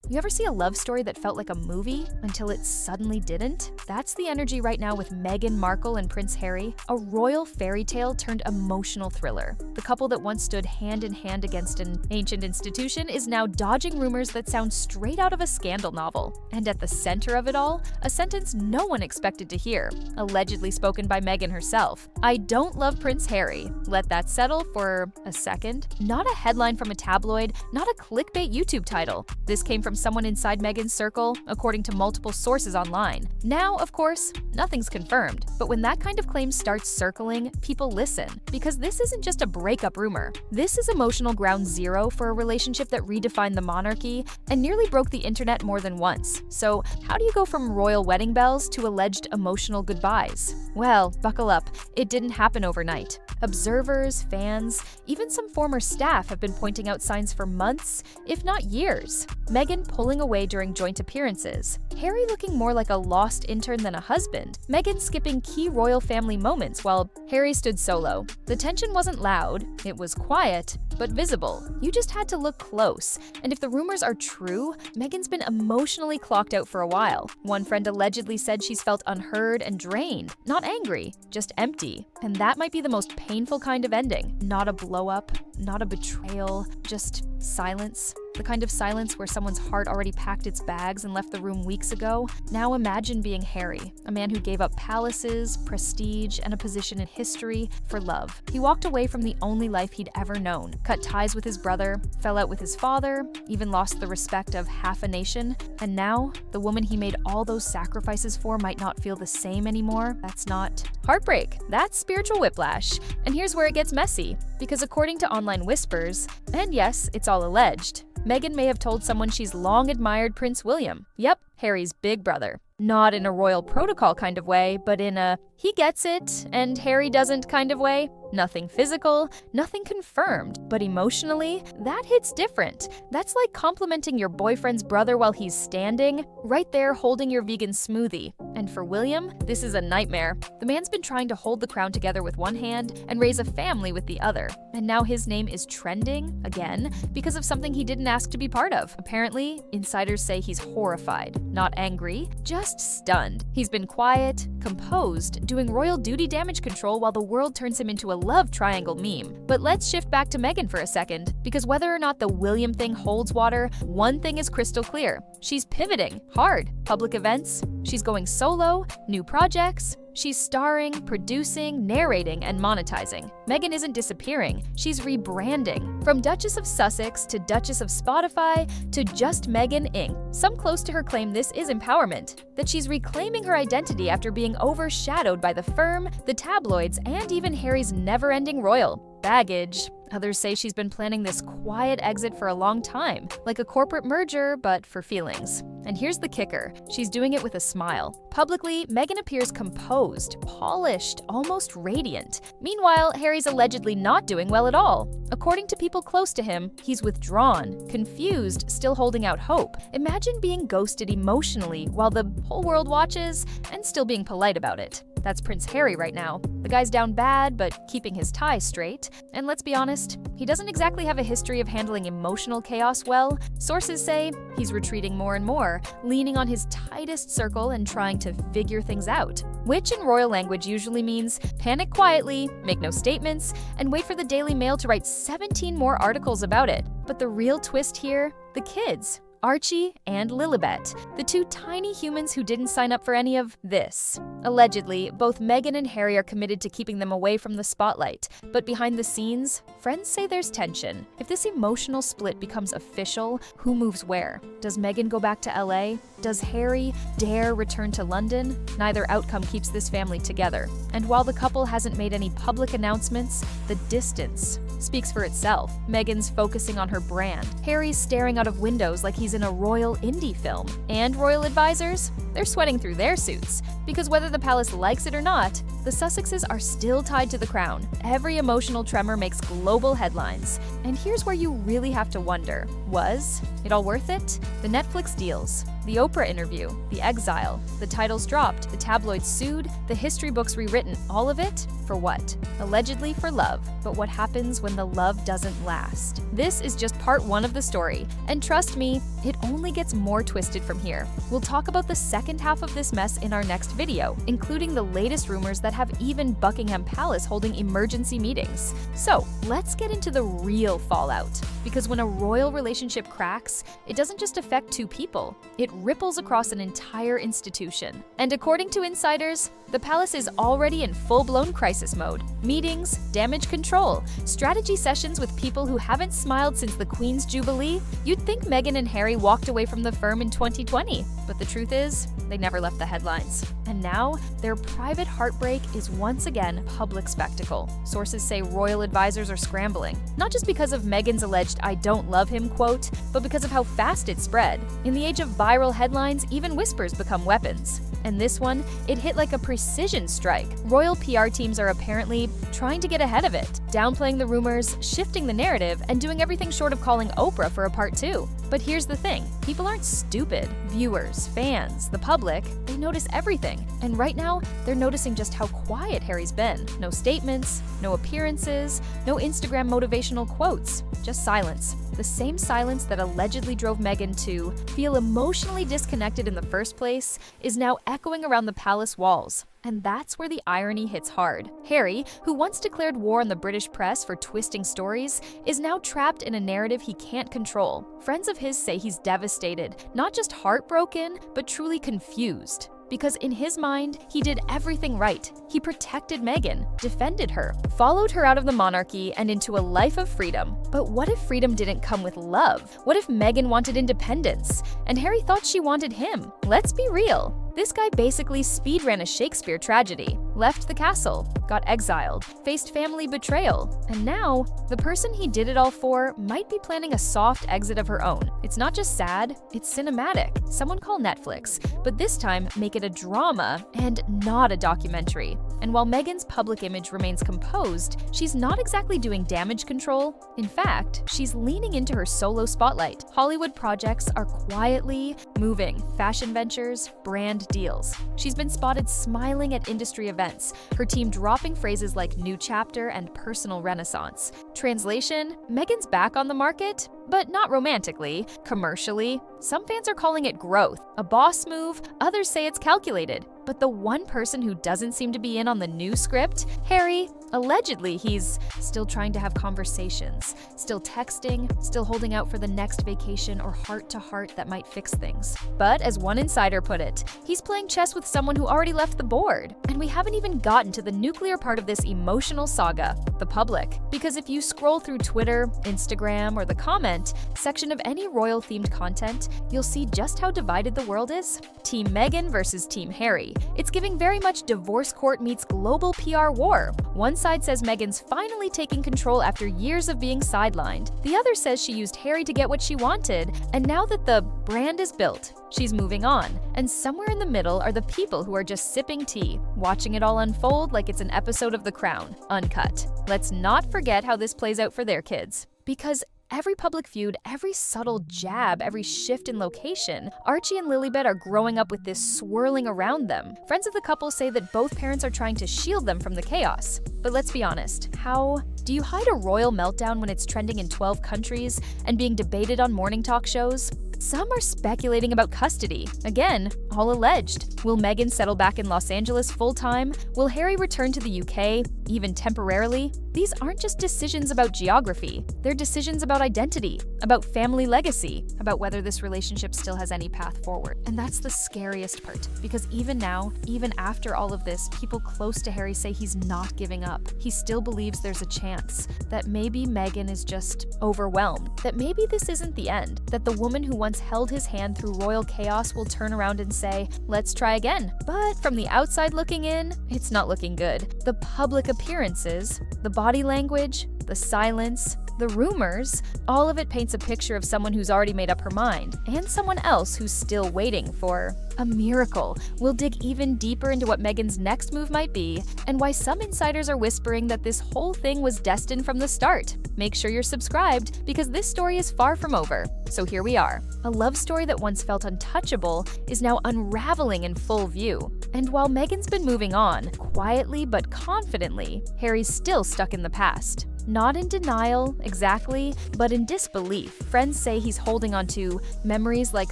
You ever see a love story that felt like a movie until it suddenly didn't? That's the energy right now with Meghan Markle and Prince Harry, a royal fairy tale turned emotional thriller. The couple that once stood hand in hand against an ancient institution is now dodging rumors that sound straight out of a scandal novel. And at the center of it all, a sentence no one expected to hear, allegedly spoken by Meghan herself. "I don't love Prince Harry." Let that settle for a second. Not a headline from a tabloid, not a clickbait YouTube title. This came from someone inside Meghan's circle, according to multiple sources online. Now, of course, nothing's confirmed, but when that kind of claim starts circling, people listen, because this isn't just a breakup rumor. This is emotional ground zero for a relationship that redefined the monarchy and nearly broke the internet more than once. So, how do you go from royal wedding bells to alleged emotional goodbyes? Well, buckle up, it didn't happen overnight. Observers, fans, even some former staff have been pointing out signs for months, if not years. Meghan pulling away during joint appearances, Harry looking more like a lost intern than a husband, Meghan skipping key royal family moments while Harry stood solo. The tension wasn't loud, it was quiet, but visible. You just had to look close. And if the rumors are true, Meghan's been emotionally clocked out for a while. One friend allegedly said she's felt unheard and drained, not angry, just empty. And that might be the most painful kind of ending. Not a blow-up, not a betrayal, just silence. The kind of silence where someone's heart already packed its bags and left the room weeks ago. Now imagine being Harry, a man who gave up palaces, prestige, and a position in history for love. He walked away from the only life he'd ever known, cut ties with his brother, fell out with his father, even lost the respect of half a nation. And now, the woman he made all those sacrifices for might not feel the same anymore. That's not heartbreak. That's spiritual whiplash. And here's where it gets messy, because according to online whispers, and yes, it's all alleged, Meghan may have told someone she's long admired Prince William. Yep, Harry's big brother. Not in a royal protocol kind of way, but in a he gets it and Harry doesn't kind of way. Nothing physical, nothing confirmed, but emotionally, that hits different. That's like complimenting your boyfriend's brother while he's standing, right there holding your vegan smoothie. And for William, this is a nightmare. The man's been trying to hold the crown together with one hand and raise a family with the other. And now his name is trending, again, because of something he didn't ask to be part of. Apparently, insiders say he's horrified, not angry, just stunned. He's been quiet, composed, doing royal duty damage control while the world turns him into a love triangle meme. But let's shift back to Meghan for a second, because whether or not the William thing holds water, one thing is crystal clear. She's pivoting hard. Public events, she's going solo, new projects, she's starring, producing, narrating, and monetizing. Meghan isn't disappearing, she's rebranding. From Duchess of Sussex to Duchess of Spotify to just Meghan Inc. Some close to her claim this is empowerment, that she's reclaiming her identity after being overshadowed by the firm, the tabloids, and even Harry's never-ending royal baggage. Others say she's been planning this quiet exit for a long time, like a corporate merger, but for feelings. And here's the kicker, she's doing it with a smile. Publicly, Meghan appears composed, polished, almost radiant. Meanwhile, Harry's allegedly not doing well at all. According to people close to him, he's withdrawn, confused, still holding out hope. Imagine being ghosted emotionally while the whole world watches and still being polite about it. That's Prince Harry right now. The guy's down bad, but keeping his tie straight. And let's be honest, he doesn't exactly have a history of handling emotional chaos well. Sources say he's retreating more and more, leaning on his tightest circle and trying to figure things out. Which in royal language usually means panic quietly, make no statements, and wait for the Daily Mail to write 17 more articles about it. But the real twist here, the kids. Archie and Lilibet, the two tiny humans who didn't sign up for any of this. Allegedly, both Meghan and Harry are committed to keeping them away from the spotlight, but behind the scenes, friends say there's tension. If this emotional split becomes official, who moves where? Does Meghan go back to LA? Does Harry dare return to London? Neither outcome keeps this family together. And while the couple hasn't made any public announcements, the distance speaks for itself. Meghan's focusing on her brand. Harry's staring out of windows like he's in a royal indie film. And royal advisors? They're sweating through their suits. Because whether the palace likes it or not, the Sussexes are still tied to the crown. Every emotional tremor makes global headlines. And here's where you really have to wonder, was it all worth it? The Netflix deals, the Oprah interview, the exile, the titles dropped, the tabloids sued, the history books rewritten, all of it for what? Allegedly for love. But what happens when when the love doesn't last. This is just part 1 of the story, and trust me, it only gets more twisted from here. We'll talk about the second half of this mess in our next video, including the latest rumors that have even Buckingham Palace holding emergency meetings. So, let's get into the real fallout. Because when a royal relationship cracks, it doesn't just affect 2 people, it ripples across an entire institution. And according to insiders, the palace is already in full-blown crisis mode. Meetings, damage control, strategy sessions with people who haven't smiled since the Queen's Jubilee. You'd think Meghan and Harry walked away from the firm in 2020, but the truth is, they never left the headlines. And now, their private heartbreak is once again public spectacle. Sources say royal advisors are scrambling, not just because of Meghan's alleged "I don't love him" quote, but because of how fast it spread. In the age of viral headlines, even whispers become weapons. And this one, it hit like a precision strike. Royal PR teams are apparently trying to get ahead of it, downplaying the rumors, shifting the narrative, and doing everything short of calling Oprah for a part 2. But here's the thing, people aren't stupid. Viewers, fans, the public, they notice everything. And right now, they're noticing just how quiet Harry's been. No statements, no appearances, no Instagram motivational quotes, just silence. The same silence that allegedly drove Meghan to feel emotionally disconnected in the first place is now echoing around the palace walls. And that's where the irony hits hard. Harry, who once declared war on the British press for twisting stories, is now trapped in a narrative he can't control. Friends of his say he's devastated, not just heartbroken, but truly confused. Because in his mind, he did everything right. He protected Meghan, defended her, followed her out of the monarchy and into a life of freedom. But what if freedom didn't come with love? What if Meghan wanted independence and Harry thought she wanted him? Let's be real. This guy basically speedran a Shakespeare tragedy, left the castle, got exiled, faced family betrayal, and now, the person he did it all for might be planning a soft exit of her own. It's not just sad, it's cinematic. Someone call Netflix, but this time make it a drama and not a documentary. And while Meghan's public image remains composed, she's not exactly doing damage control. In fact, she's leaning into her solo spotlight. Hollywood projects are quietly moving, fashion ventures, brand deals. She's been spotted smiling at industry events, her team dropping phrases like new chapter and personal renaissance. Translation, Meghan's back on the market, but not romantically, commercially. Some fans are calling it growth, a boss move, others say it's calculated. But the one person who doesn't seem to be in on the new script, Harry, allegedly he's still trying to have conversations, still texting, still holding out for the next vacation or heart-to-heart that might fix things. But as one insider put it, he's playing chess with someone who already left the board. And we haven't even gotten to the nuclear part of this emotional saga, the public. Because if you scroll through Twitter, Instagram, or the comment section of any royal-themed content, you'll see just how divided the world is. Team Meghan versus Team Harry. It's giving very much divorce court meets global PR war. One side says Meghan's finally taking control after years of being sidelined. The other says she used Harry to get what she wanted, and now that the brand is built, she's moving on. And somewhere in the middle are the people who are just sipping tea, watching it all unfold like it's an episode of The Crown, uncut. Let's not forget how this plays out for their kids. Because every public feud, every subtle jab, every shift in location, Archie and Lilibet are growing up with this swirling around them. Friends of the couple say that both parents are trying to shield them from the chaos. But let's be honest, how do you hide a royal meltdown when it's trending in 12 countries and being debated on morning talk shows? Some are speculating about custody. Again, all alleged. Will Meghan settle back in Los Angeles full-time? Will Harry return to the UK, even temporarily? These aren't just decisions about geography. They're decisions about identity, about family legacy, about whether this relationship still has any path forward. And that's the scariest part, because even now, even after all of this, people close to Harry say he's not giving up. He still believes there's a chance, that maybe Meghan is just overwhelmed, that maybe this isn't the end, that the woman who once held his hand through royal chaos will turn around and say, let's try again. But from the outside looking in, it's not looking good. The public appearances, the body language, the silence, the rumors, all of it paints a picture of someone who's already made up her mind, and someone else who's still waiting for a miracle. We'll dig even deeper into what Meghan's next move might be, and why some insiders are whispering that this whole thing was destined from the start. Make sure you're subscribed, because this story is far from over. So here we are. A love story that once felt untouchable is now unraveling in full view. And while Meghan's been moving on, quietly but confidently, Harry's still stuck in the past. Not in denial, exactly, but in disbelief. Friends say he's holding on to memories like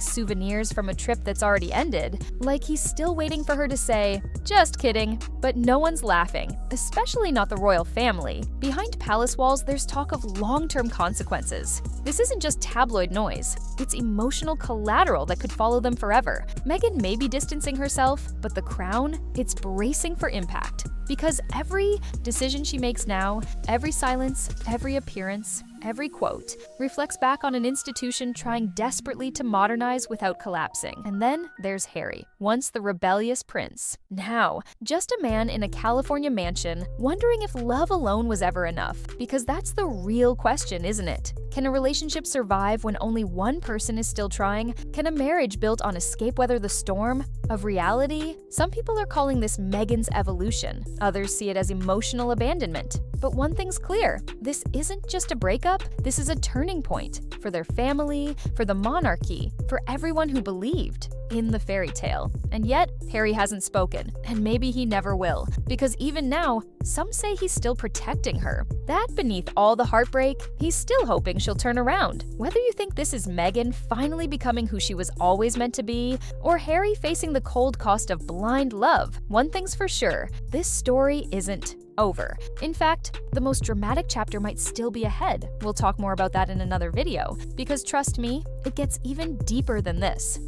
souvenirs from a trip that's already ended, like he's still waiting for her to say, "Just kidding." But no one's laughing, especially not the royal family. Behind palace walls, there's talk of long-term consequences. This isn't just tabloid noise, it's emotional collateral that could follow them forever. Meghan may be distancing herself, but the crown, it's bracing for impact. Because every decision she makes now, every silence, every appearance, every quote, reflects back on an institution trying desperately to modernize without collapsing. And then there's Harry, once the rebellious prince. Now, just a man in a California mansion, wondering if love alone was ever enough. Because that's the real question, isn't it? Can a relationship survive when only one person is still trying? Can a marriage built on escape weather the storm of reality? Some people are calling this Meghan's evolution. Others see it as emotional abandonment. But one thing's clear, this isn't just a breakup, this is a turning point for their family, for the monarchy, for everyone who believed in the fairy tale. And yet, Harry hasn't spoken, and maybe he never will, because even now, some say he's still protecting her. That beneath all the heartbreak, he's still hoping she'll turn around. Whether you think this is Meghan finally becoming who she was always meant to be, or Harry facing the cold cost of blind love, one thing's for sure, this story isn't over. In fact, the most dramatic chapter might still be ahead. We'll talk more about that in another video, because trust me, it gets even deeper than this.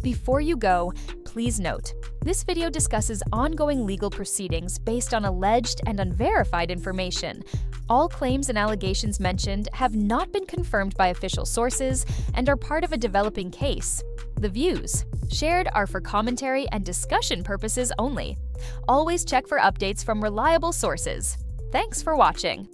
Before you go, please note, this video discusses ongoing legal proceedings based on alleged and unverified information. All claims and allegations mentioned have not been confirmed by official sources and are part of a developing case. The views shared are for commentary and discussion purposes only. Always check for updates from reliable sources. Thanks for watching.